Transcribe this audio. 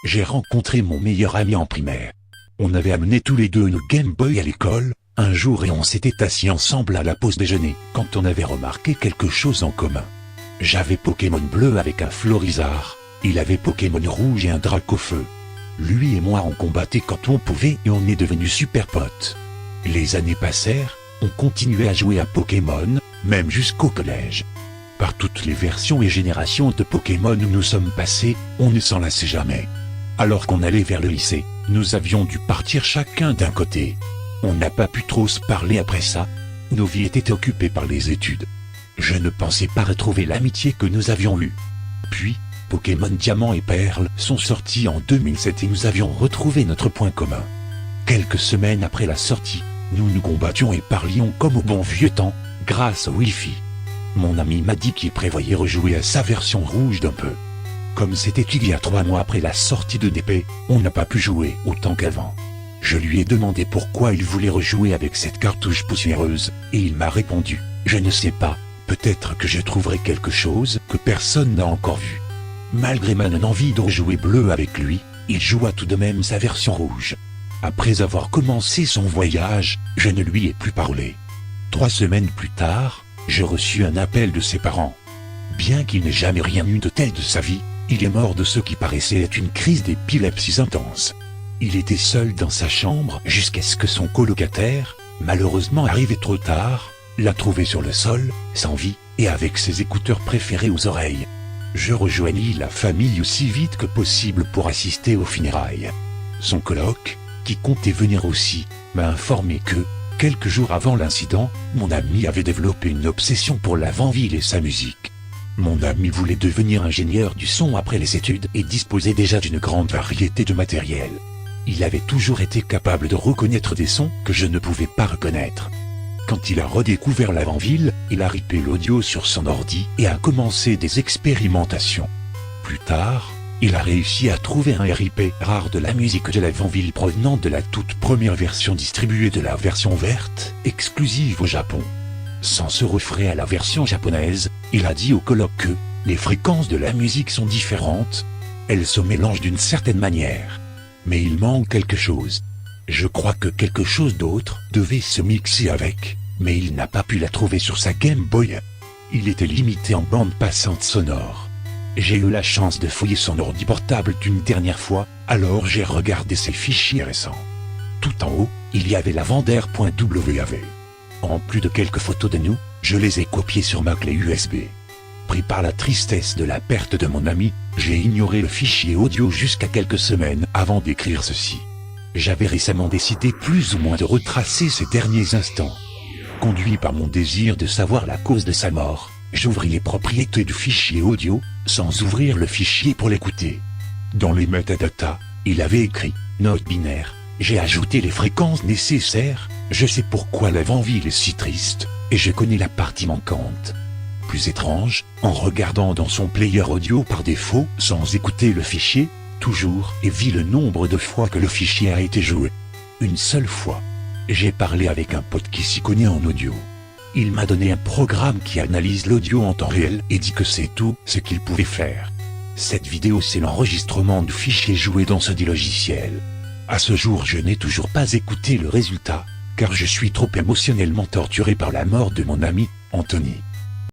j'ai rencontré mon meilleur ami en primaire. On avait amené tous les deux nos Game Boy à l'école, un jour, et on s'était assis ensemble à la pause déjeuner, quand on avait remarqué quelque chose en commun. J'avais Pokémon bleu avec un Florizard, il avait Pokémon rouge et un Dracofeu. Lui et moi on combattait quand on pouvait et on est devenus super potes. Les années passèrent, on continuait à jouer à Pokémon, même jusqu'au collège. Par toutes les versions et générations de Pokémon où nous sommes passés, on ne s'en lassait jamais. Alors qu'on allait vers le lycée, nous avions dû partir chacun d'un côté. On n'a pas pu trop se parler après ça. Nos vies étaient occupées par les études. Je ne pensais pas retrouver l'amitié que nous avions eue. Puis, Pokémon Diamant et Perle sont sortis en 2007 et nous avions retrouvé notre point commun. Quelques semaines après la sortie, nous nous combattions et parlions comme au bon vieux temps, grâce au Wi-Fi. Mon ami m'a dit qu'il prévoyait rejouer à sa version rouge d'un peu. Comme c'était il y a 3 mois après la sortie de DP, on n'a pas pu jouer autant qu'avant. Je lui ai demandé pourquoi il voulait rejouer avec cette cartouche poussiéreuse, et il m'a répondu « Je ne sais pas, peut-être que je trouverai quelque chose que personne n'a encore vu ». Malgré ma non-envie de rejouer bleu avec lui, il joua tout de même sa version rouge. Après avoir commencé son voyage, je ne lui ai plus parlé. 3 semaines plus tard, je reçus un appel de ses parents. Bien qu'il n'ait jamais rien eu de tel de sa vie, il est mort de ce qui paraissait être une crise d'épilepsie intense. Il était seul dans sa chambre jusqu'à ce que son colocataire, malheureusement arrivé trop tard, l'a trouvé sur le sol, sans vie, et avec ses écouteurs préférés aux oreilles. Je rejoignis la famille aussi vite que possible pour assister aux funérailles. Son coloc, qui comptait venir aussi, m'a informé que, quelques jours avant l'incident, mon ami avait développé une obsession pour la Vanville et sa musique. Mon ami voulait devenir ingénieur du son après les études et disposait déjà d'une grande variété de matériel. Il avait toujours été capable de reconnaître des sons que je ne pouvais pas reconnaître. Quand il a redécouvert la Vanville, il a ripé l'audio sur son ordi et a commencé des expérimentations. Plus tard, il a réussi à trouver un RIP rare de la musique de la Vanville provenant de la toute première version distribuée de la version verte, exclusive au Japon. Sans se référer à la version japonaise, il a dit au coloc que les fréquences de la musique sont différentes, elles se mélangent d'une certaine manière. Mais il manque quelque chose. Je crois que quelque chose d'autre devait se mixer avec, mais il n'a pas pu la trouver sur sa Game Boy. Il était limité en bande passante sonore. J'ai eu la chance de fouiller son ordi portable une dernière fois, alors j'ai regardé ses fichiers récents. Tout en haut, il y avait la Vander.wav. En plus de quelques photos de nous, je les ai copiées sur ma clé USB. Pris par la tristesse de la perte de mon ami, j'ai ignoré le fichier audio jusqu'à quelques semaines avant d'écrire ceci. J'avais récemment décidé plus ou moins de retracer ces derniers instants. Conduit par mon désir de savoir la cause de sa mort, j'ouvris les propriétés du fichier audio, sans ouvrir le fichier pour l'écouter. Dans les metadata, il avait écrit « Note binaire ». J'ai ajouté les fréquences nécessaires, je sais pourquoi la Vanville est si triste, et je connais la partie manquante. Plus étrange, en regardant dans son player audio par défaut, sans écouter le fichier, toujours, et vis le nombre de fois que le fichier a été joué. Une seule fois. J'ai parlé avec un pote qui s'y connaît en audio. Il m'a donné un programme qui analyse l'audio en temps réel et dit que c'est tout ce qu'il pouvait faire. Cette vidéo, c'est l'enregistrement du fichier joué dans ce dit logiciel. À ce jour, je n'ai toujours pas écouté le résultat, car je suis trop émotionnellement torturé par la mort de mon ami, Anthony.